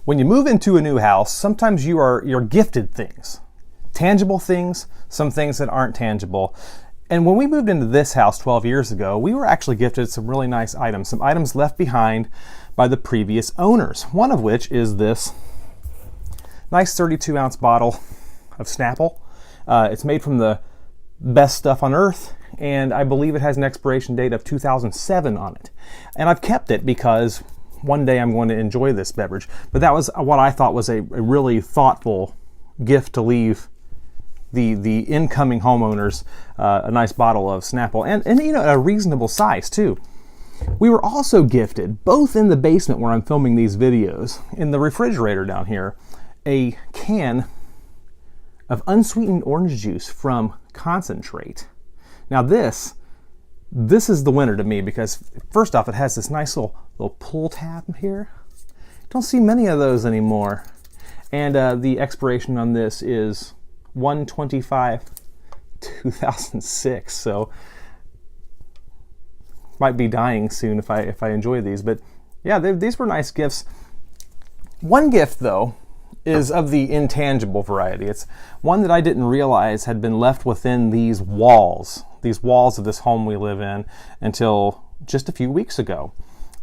When you move into a new house, sometimes you're gifted things, tangible things, some things that aren't tangible. And when we moved into this house 12 years ago, we were actually gifted some really nice items, some items left behind by the previous owners. One of which is this nice 32-ounce bottle of Snapple. It's made from the best stuff on earth, and I believe it has an expiration date of 2007 on it. And I've kept it because one day I'm going to enjoy this beverage. But that was what I thought was a really thoughtful gift to leave the incoming homeowners, a nice bottle of Snapple, and you know, a reasonable size too. We were also gifted, both in the basement where I'm filming these videos, in the refrigerator down here, a can of unsweetened orange juice from Concentrate. Now this is the winner to me because first off, it has this nice little pull tab here. Don't see many of those anymore. And the expiration on this is 1/25/2006. So might be dying soon if I enjoy these. But yeah, these were nice gifts. One gift though is of the intangible variety. It's one that I didn't realize had been left within these walls of this home we live in until just a few weeks ago.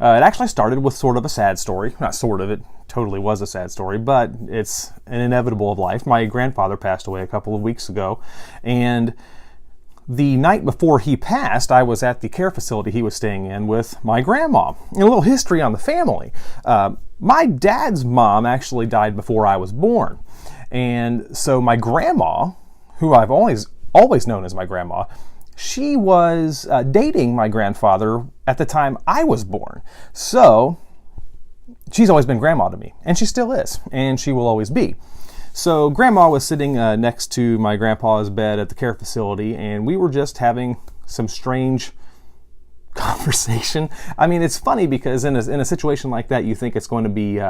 It actually started with sort of a sad story. Not sort of, it totally was a sad story, but it's an inevitable of life. My grandfather passed away a couple of weeks ago, and the night before he passed, I was at the care facility he was staying in with my grandma. And a little history on the family. My dad's mom actually died before I was born. And so my grandma, who I've always known as my grandma, she was dating my grandfather at the time I was born. So she's always been grandma to me, and she still is, and she will always be. So grandma was sitting next to my grandpa's bed at the care facility, and we were just having some strange conversation. I mean, it's funny because in a situation like that, you think it's going to be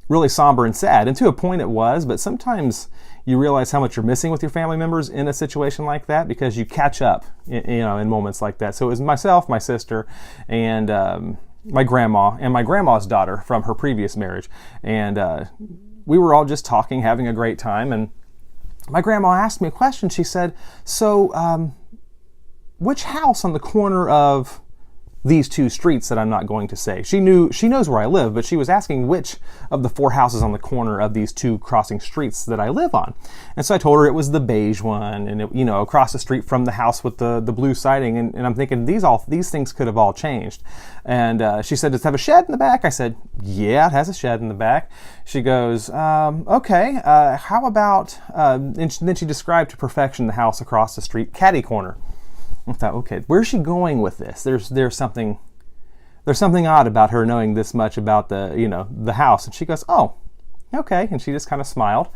really somber and sad, and to a point it was, but sometimes you realize how much you're missing with your family members in a situation like that because you catch up, in moments like that. So it was myself, my sister, and my grandma, and my grandma's daughter from her previous marriage, and we were all just talking, having a great time, and my grandma asked me a question. She said, so which house on the corner of these two streets that I'm not going to say? She knows where I live, but she was asking which of the four houses on the corner of these two crossing streets that I live on. And so I told her it was the beige one, and it, across the street from the house with the blue siding, and I'm thinking these things could have all changed. And she said, does it have a shed in the back? I said, yeah, it has a shed in the back. She goes, okay, how about, and then she described to perfection the house across the street, catty corner. I thought, okay, where's she going with this? There's something odd about her knowing this much about the house. And she goes, oh, okay. And she just kind of smiled.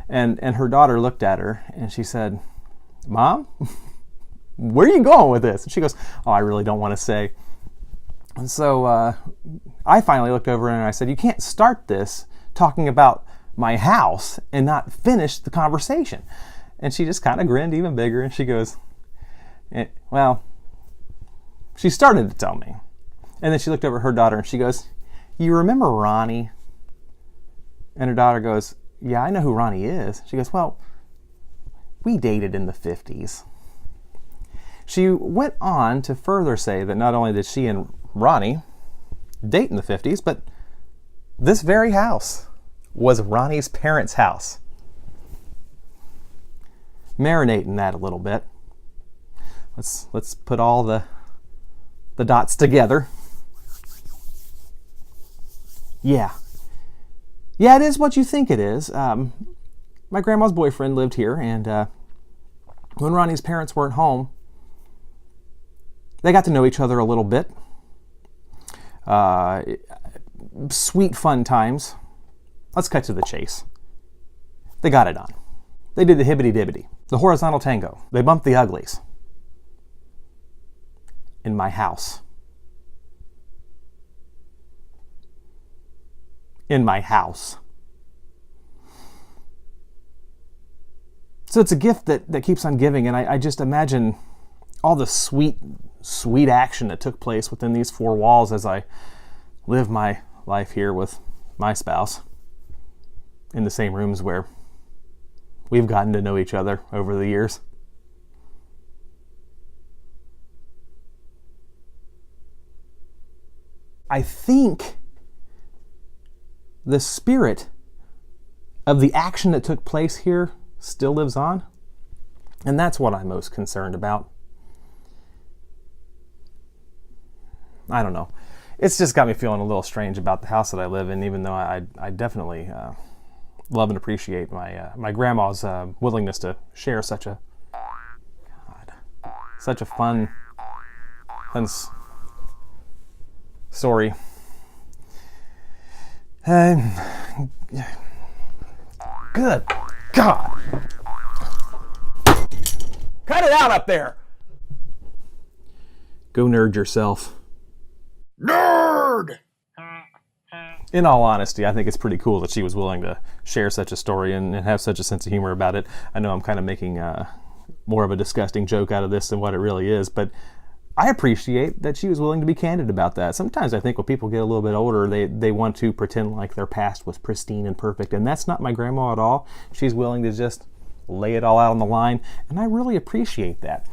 And her daughter looked at her and she said, Mom, where are you going with this? And she goes, oh, I really don't want to say. And so I finally looked over and I said, you can't start this talking about my house and not finish the conversation. And she just kind of grinned even bigger and she goes, well, she started to tell me. And then she looked over at her daughter and she goes, you remember Ronnie? And her daughter goes, yeah, I know who Ronnie is. She goes, well, we dated in the 50s. She went on to further say that not only did she and Ronnie date in the 50s, but this very house was Ronnie's parents' house. Marinate in that a little bit. Let's put all the dots together. Yeah, it is what you think it is. My grandma's boyfriend lived here, and when Ronnie's parents weren't home, they got to know each other a little bit. Sweet, fun times. Let's cut to the chase. They got it on. They did the Hibbity Dibbity, the horizontal tango. They bumped the uglies. In my house. In my house. So it's a gift that keeps on giving, and I just imagine all the sweet action that took place within these four walls as I live my life here with my spouse in the same rooms where we've gotten to know each other over the years. I think the spirit of the action that took place here still lives on, and that's what I'm most concerned about. I don't know. It's just got me feeling a little strange about the house that I live in, even though I definitely love and appreciate my grandma's willingness to share such a fun story. Good God! Cut it out up there! Go nerd yourself. Nerd! In all honesty, I think it's pretty cool that she was willing to share such a story and have such a sense of humor about it. I know I'm kind of making more of a disgusting joke out of this than what it really is, but I appreciate that she was willing to be candid about that. Sometimes I think when people get a little bit older, they want to pretend like their past was pristine and perfect, and that's not my grandma at all. She's willing to just lay it all out on the line, and I really appreciate that.